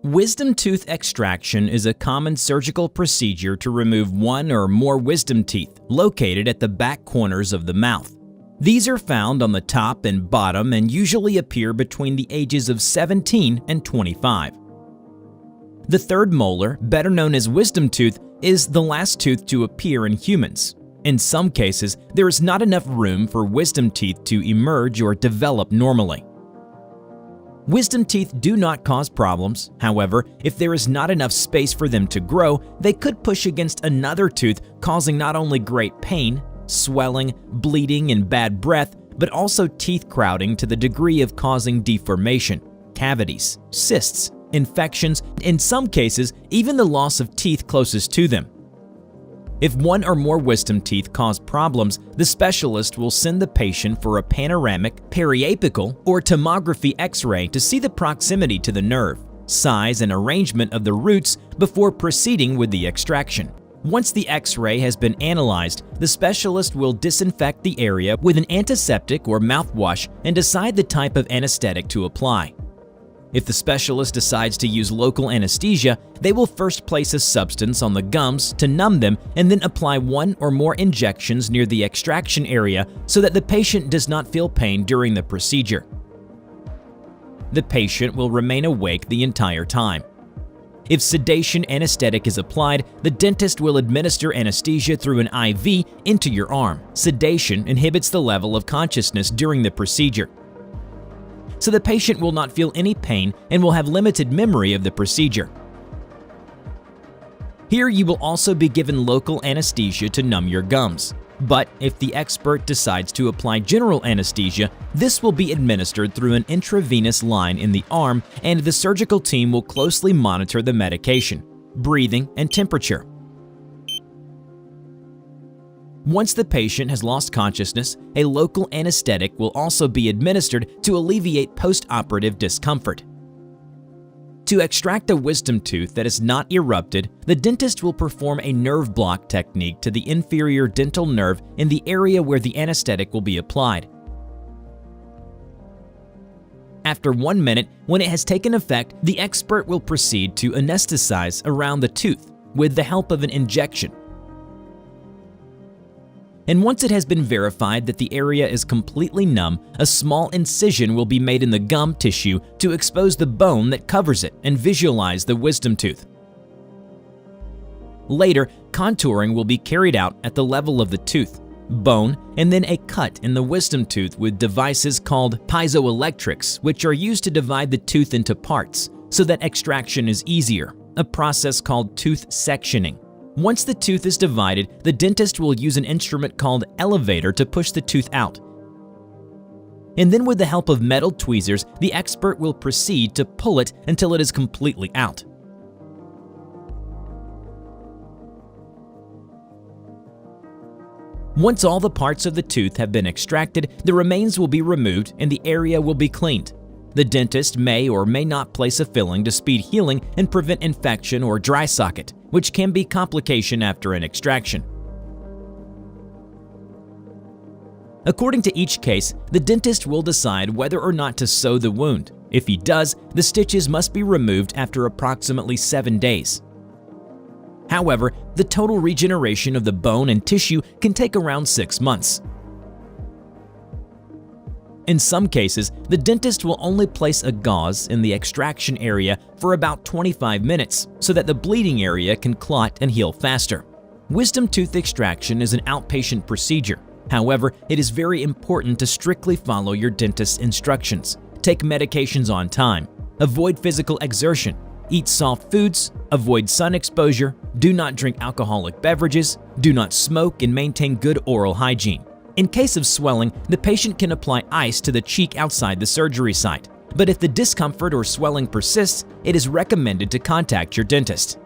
Wisdom tooth extraction is a common surgical procedure to remove one or more wisdom teeth located at the back corners of the mouth. These are found on the top and bottom and usually appear between the ages of 17 and 25. The third molar, better known as wisdom tooth, is the last tooth to appear in humans. In some cases, there is not enough room for wisdom teeth to emerge or develop normally. Wisdom teeth do not cause problems. However, if there is not enough space for them to grow, they could push against another tooth, causing not only great pain, swelling, bleeding, and bad breath, but also teeth crowding to the degree of causing deformation, cavities, cysts, infections, in some cases, even the loss of teeth closest to them. If one or more wisdom teeth cause problems, the specialist will send the patient for a panoramic, periapical, or tomography X-ray to see the proximity to the nerve, size, and arrangement of the roots before proceeding with the extraction. Once the X-ray has been analyzed, the specialist will disinfect the area with an antiseptic or mouthwash and decide the type of anesthetic to apply. If the specialist decides to use local anesthesia, they will first place a substance on the gums to numb them and then apply one or more injections near the extraction area so that the patient does not feel pain during the procedure. The patient will remain awake the entire time. If sedation anesthetic is applied, the dentist will administer anesthesia through an IV into your arm. Sedation inhibits the level of consciousness during the procedure, so the patient will not feel any pain and will have limited memory of the procedure. Here you will also be given local anesthesia to numb your gums. But if the expert decides to apply general anesthesia, this will be administered through an intravenous line in the arm, and the surgical team will closely monitor the medication, breathing, and temperature. Once the patient has lost consciousness, a local anesthetic will also be administered to alleviate post-operative discomfort. To extract a wisdom tooth that is not erupted, the dentist will perform a nerve block technique to the inferior dental nerve in the area where the anesthetic will be applied. After 1 minute, when it has taken effect, the expert will proceed to anesthetize around the tooth with the help of an injection. And once it has been verified that the area is completely numb, a small incision will be made in the gum tissue to expose the bone that covers it and visualize the wisdom tooth. Later, contouring will be carried out at the level of the tooth, bone, and then a cut in the wisdom tooth with devices called piezoelectrics, which are used to divide the tooth into parts so that extraction is easier, a process called tooth sectioning. Once the tooth is divided, the dentist will use an instrument called elevator to push the tooth out. And then with the help of metal tweezers, the expert will proceed to pull it until it is completely out. Once all the parts of the tooth have been extracted, the remains will be removed and the area will be cleaned. The dentist may or may not place a filling to speed healing and prevent infection or dry socket, which can be complication after an extraction. According to each case, the dentist will decide whether or not to sew the wound. If he does, the stitches must be removed after approximately 7 days. However, the total regeneration of the bone and tissue can take around 6 months. In some cases, the dentist will only place a gauze in the extraction area for about 25 minutes so that the bleeding area can clot and heal faster. Wisdom tooth extraction is an outpatient procedure. However, it is very important to strictly follow your dentist's instructions, take medications on time, avoid physical exertion, eat soft foods, avoid sun exposure, do not drink alcoholic beverages, do not smoke, and maintain good oral hygiene. In case of swelling, the patient can apply ice to the cheek outside the surgery site. But if the discomfort or swelling persists, it is recommended to contact your dentist.